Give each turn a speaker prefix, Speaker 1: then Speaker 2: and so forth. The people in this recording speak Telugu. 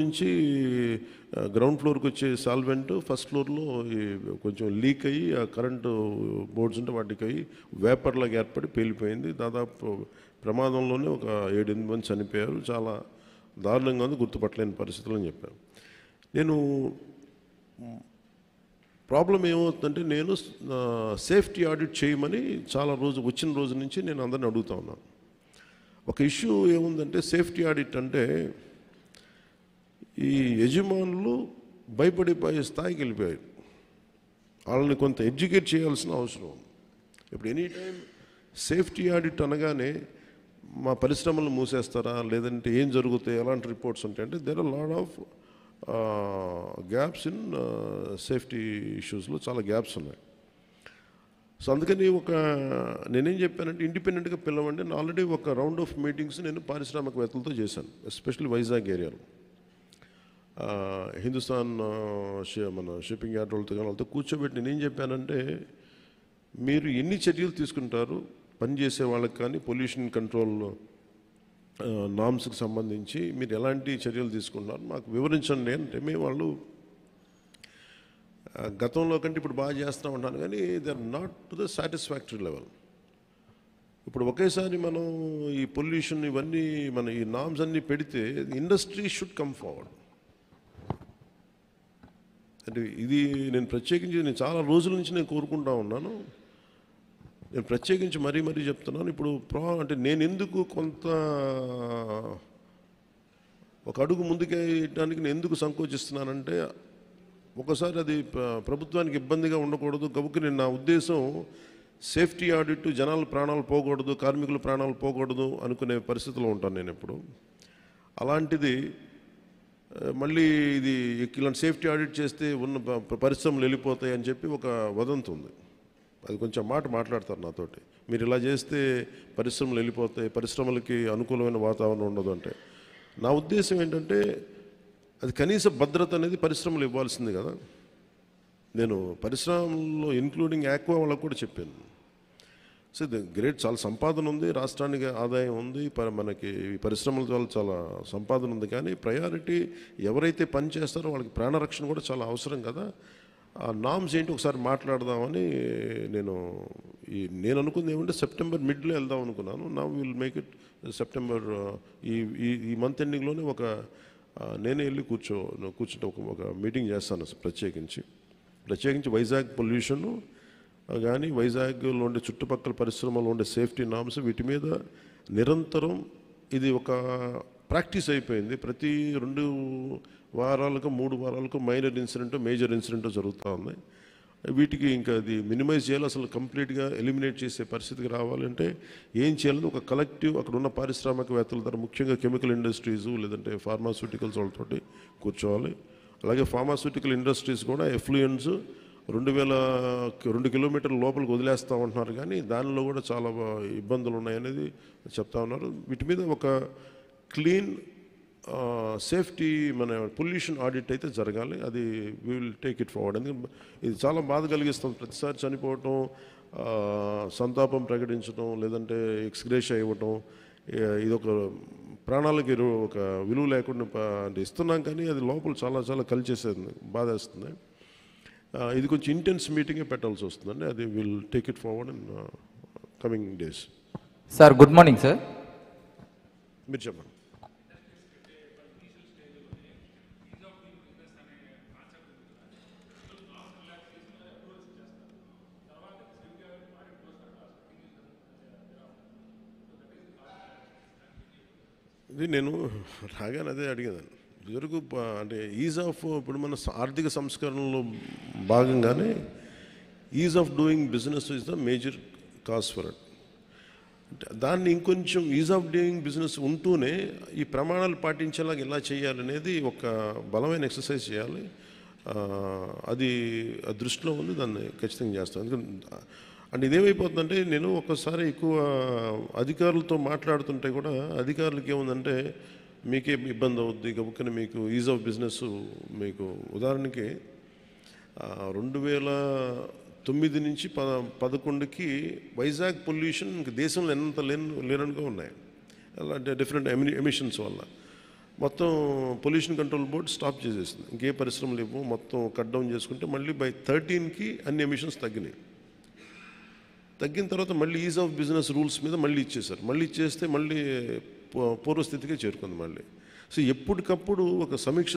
Speaker 1: నుంచి గ్రౌండ్ ఫ్లోర్కి వచ్చే సాల్వెంట్ ఫస్ట్ ఫ్లోర్లో కొంచెం లీక్ అయ్యి ఆ కరెంటు బోర్డ్స్ ఉంటే వాటికి అయ్యి వేపర్లాగా ఏర్పడి పేలిపోయింది. దాదాపు ప్రమాదంలోనే ఒక 7-8 మంది చనిపోయారు. చాలా దారుణంగా ఉంది, గుర్తుపట్టలేని పరిస్థితులు అని చెప్పాను. నేను ప్రాబ్లం ఏమవుతుందంటే, నేను సేఫ్టీ ఆడిట్ చేయమని చాలా వచ్చిన రోజు నుంచి నేను అందరిని అడుగుతా ఉన్నాను. ఒక ఇష్యూ ఏముందంటే, సేఫ్టీ ఆడిట్ అంటే ఈ యజమానులు భయపడిపోయే స్థాయికి వెళ్ళిపోయారు. వాళ్ళని కొంత ఎడ్యుకేట్ చేయాల్సిన అవసరం ఉంది. ఇప్పుడు ఎనీ టైం సేఫ్టీ ఆడిట్ అనగానే మా పరిశ్రమలు మూసేస్తారా, లేదంటే ఏం జరుగుతాయి, ఎలాంటి రిపోర్ట్స్ ఉంటాయి అంటే, there are lot of gaps in safety ఇష్యూస్లో చాలా గ్యాప్స్ ఉన్నాయి. సో అందుకని నేనేం చెప్పానంటే, ఇండిపెండెంట్గా పిలవండి. నేను ఆల్రెడీ ఒక రౌండ్ ఆఫ్ మీటింగ్స్ నేను పారిశ్రామికవేత్తలతో చేశాను, ఎస్పెషల్లీ వైజాగ్ ఏరియాలో. హిందుస్థాన్ మన షిప్పింగ్ యార్డ్ వాళ్ళతో కూర్చోబెట్టి నేనేం చెప్పానంటే, మీరు ఎన్ని చర్యలు తీసుకుంటారు పనిచేసే వాళ్ళకి కానీ పొల్యూషన్ కంట్రోల్ నామ్స్కి సంబంధించి మీరు ఎలాంటి చర్యలు తీసుకుంటున్నారు మాకు వివరించండి అంటే, మేము వాళ్ళు గతంలో కంటే ఇప్పుడు బాగా చేస్తూ ఉంటాను, కానీ they are not to the satisfactory level. ఇప్పుడు ఒకేసారి మనం ఈ పొల్యూషన్ ఇవన్నీ మన ఈ నామ్స్ అన్నీ పెడితే ఇండస్ట్రీ షుడ్ కమ్ ఫార్వర్డ్. అంటే ఇది నేను ప్రత్యేకించి చాలా రోజుల నుంచి నేను కోరుకుంటా ఉన్నాను. నేను ప్రత్యేకించి మరీ చెప్తున్నాను. ఇప్పుడు అంటే నేను ఎందుకు కొంత ఒక అడుగు ముందుకేయడానికి నేను ఎందుకు సంకోచిస్తున్నానంటే, ఒకసారి అది ప్రభుత్వానికి ఇబ్బందిగా ఉండకూడదు. గబుక్కుని నా ఉద్దేశం సేఫ్టీ ఆడిట్, జనాల ప్రాణాలు పోకూడదు, కార్మికుల ప్రాణాలు పోకూడదు అనుకునే పరిస్థితిలో ఉంటాను నేను ఎప్పుడు. అలాంటిది మళ్ళీ ఇది ఇలాంటి సేఫ్టీ ఆడిట్ చేస్తే ఉన్న పరిశ్రమలు వెళ్ళిపోతాయి అని చెప్పి ఒక వదంతి ఉంది. అది కొంచెం మాట్లాడతారు నాతోటి, మీరు ఇలా చేస్తే పరిశ్రమలు వెళ్ళిపోతాయి, పరిశ్రమలకి అనుకూలమైన వాతావరణం ఉండదు అంటే. నా ఉద్దేశం ఏంటంటే, అది కనీస భద్రత అనేది పరిశ్రమలు ఇవ్వాల్సింది కదా. నేను పరిశ్రమల్లో ఇంక్లూడింగ్ ఆక్వా వాళ్ళకు కూడా చెప్పాను. సో గ్రేట్, చాలా సంపాదన ఉంది, రాష్ట్రానికి ఆదాయం ఉంది, మనకి పరిశ్రమల వల్ల చాలా సంపాదన ఉంది. కానీ ప్రయారిటీ ఎవరైతే పని చేస్తారో వాళ్ళకి ప్రాణరక్షణ కూడా చాలా అవసరం కదా. ఆ నామ్స్ ఏంటి ఒకసారి మాట్లాడదామని నేను అనుకుంది ఏమంటే, సెప్టెంబర్ మిడ్లో వెళ్దాం అనుకున్నాను. నా విల్ మేక్ ఇట్ సెప్టెంబర్ ఈ మంత్ ఎండింగ్లోనే నేనే వెళ్ళి కూర్చుంటే ఒక మీటింగ్ చేస్తాను ప్రత్యేకించి వైజాగ్ పొల్యూషన్ కానీ వైజాగ్లో ఉండే చుట్టుపక్కల పరిశ్రమలో ఉండే సేఫ్టీ నామ్స్, వీటి మీద నిరంతరం ఇది ఒక ప్రాక్టీస్ అయిపోయింది. ప్రతి 2 వారాలకు 3 వారాలకు మైనర్ ఇన్సిడెంట్, మేజర్ ఇన్సిడెంట్ జరుగుతూ ఉన్నాయి. వీటికి ఇంకా అది మినిమైజ్ చేయాలి, అసలు కంప్లీట్గా ఎలిమినేట్ చేసే పరిస్థితికి రావాలంటే ఏం చేయాలని ఒక కలెక్టివ్ అక్కడ ఉన్న పారిశ్రామికవేత్తల ద్వారా, ముఖ్యంగా కెమికల్ ఇండస్ట్రీసు లేదంటే ఫార్మాస్యూటికల్స్ వాళ్ళతోటి కూర్చోవాలి. అలాగే ఫార్మాస్యూటికల్ ఇండస్ట్రీస్ కూడా ఎఫ్లూయెన్స్ 2 కిలోమీటర్ల లోపలికి వదిలేస్తూ ఉంటున్నారు, కానీ దానిలో కూడా చాలా ఇబ్బందులు ఉన్నాయనేది చెప్తా ఉన్నారు. వీటి మీద ఒక క్లీన్ సేఫ్టీ మన పొల్యూషన్ ఆడిట్ అయితే జరగాలి. అది we will take it forward. ఎందుకంటే ఇది చాలా బాధ కలిగిస్తుంది. ప్రతిసారి చనిపోవటం, సంతాపం ప్రకటించడం, లేదంటే ఎక్స్గ్రేషియా ఇవ్వటం, ఇది ఒక ప్రాణాలకి ఒక విలువ లేకుండా అంటే ఇస్తున్నాం, కానీ అది లోపల చాలా కలిచేసేది, బాధేస్తుంది. ఇది కొంచెం ఇంటెన్స్ మీటింగే పెట్టాల్సి వస్తుందండి. అది will take it forward in coming days.
Speaker 2: Sir good morning sir.
Speaker 1: మీరు చెప్పండి. ఇది నేను రాగానే అదే అడిగేదాన్ని. ఇదివరకు అంటే ఇప్పుడు మన ఆర్థిక సంస్కరణలో భాగంగానే is of doing business is the major cause for it. దాన్ని ఇంకొంచెం ఈజ్ ఆఫ్ డూయింగ్ బిజినెస్ ఉంటూనే ఈ ప్రమాణాలు పాటించేలాగా ఎలా చేయాలనేది ఒక బలమైన ఎక్సర్సైజ్ చేయాలి. అది దృష్టిలో ఉంది, దాన్ని ఖచ్చితంగా చేస్తాను. ఎందుకంటే అంటే ఇదేమైపోతుందంటే, నేను ఒక్కసారి ఎక్కువ అధికారులతో మాట్లాడుతుంటే కూడా అధికారులకి ఏముందంటే, మీకే ఇబ్బంది అవుద్ది గబుక్కని మీకు ఈజ్ ఆఫ్ బిజినెస్. మీకు ఉదాహరణకి 2009 నుంచి 2011కి వైజాగ్ పొల్యూషన్ దేశంలో ఎంత లేనట్టుగా ఉన్నాయి. అలాంటి డిఫరెంట్ ఎమిషన్స్ వల్ల మొత్తం పొల్యూషన్ కంట్రోల్ బోర్డ్ స్టాప్ చేసేసింది. ఇంకే పరిశ్రమలు లేవు, మొత్తం కట్ డౌన్ చేసుకుంటే మళ్ళీ బై 13కి అన్ని ఎమిషన్స్ తగ్గినాయి. తగ్గిన తర్వాత మళ్ళీ ఈజ్ ఆఫ్ బిజినెస్ రూల్స్ మీద మళ్ళీ ఇచ్చేశారు. మళ్ళీ ఇచ్చేస్తే మళ్ళీ పూర్వస్థితికే చేరుకుంది మళ్ళీ. సో ఎప్పటికప్పుడు ఒక సమీక్ష